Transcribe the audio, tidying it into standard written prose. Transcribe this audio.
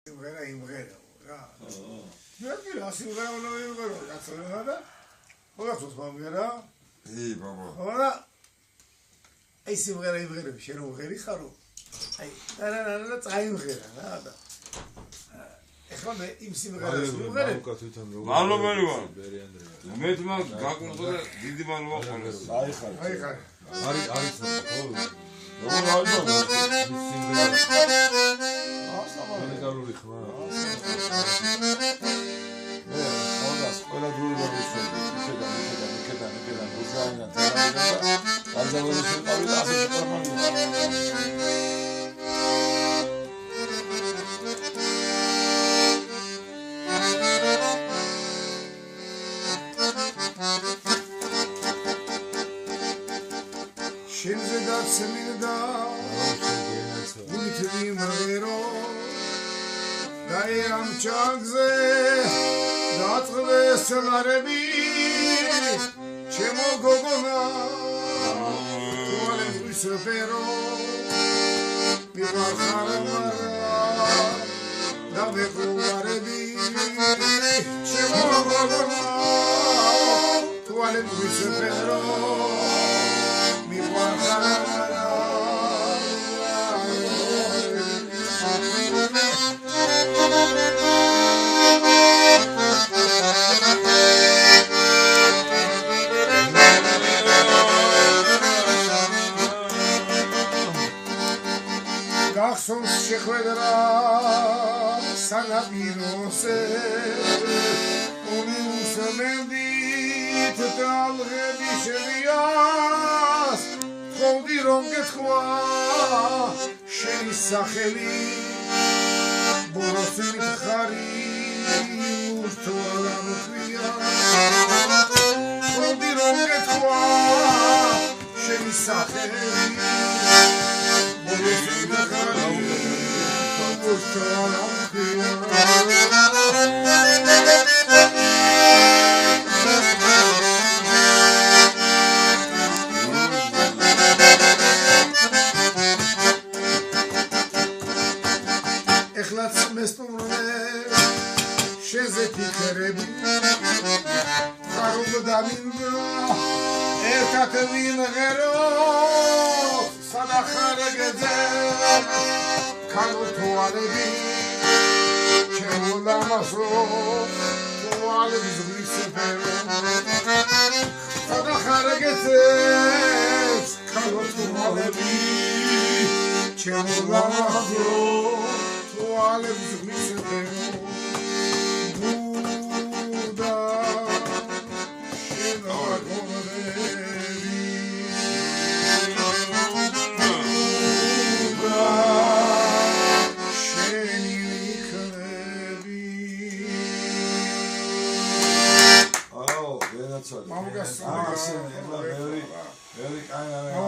სიმღერა იმღერა რა. მე კი რა სიმღერა უნდა იმღერო, კაცონა და ხოდაც მომღერა. ბაბა. ხოდა აი სიმღერა იმღერები, შენ მომღერი ხარო? აი, და წაიმღერა რა და. ეხლა მე იმ სიმღერას მომღერებ. მადლობა ვარ. მე თმა გაკუნთო და დიდი მადლობა ყველას. აი ხარ. არის ხო? უნიკალური ხმა. ხოდას ყველა ჯური დავიშვები. იქედან ბურჟაინა და განზაველი შეყავი და ასე შეყავი. შენზე დაცმინდა ვითვი მღერო და ამ ჩანგზე დაწყდეს ლარები ჩემო გოგონა თვალებს ვისფერო მივახარა და მეგობრები ჩემო გოგონა თვალებს ვისფერო გახსოვს შეხვედრა სანაპიროზე უმიუსმენდით ტალღები შევიას ხოდი რომ გეთქვა შენი სახელი ბოროს მითხარი ურთვალა მოხია ხოდი რომ გეთქვა შენი სახელი ბოროს მითხარი ურთვალა მოხია ეხლაც მესტუმრე შენზე ფიქრები ხარობ დამინდა ერთად ვიმღერო სადახარ გეძე ქალო თვალები ჩემო ლამაზო თვალების ვისფერო სადახარ გეძე ქალო თვალები ჩემო ლამაზო თვალებს ვისფერო ბუდა შენაგორები ბუდა შენი ვიქნები აო, ვენაცვალე. მამუკას ასე, მე კაი არა.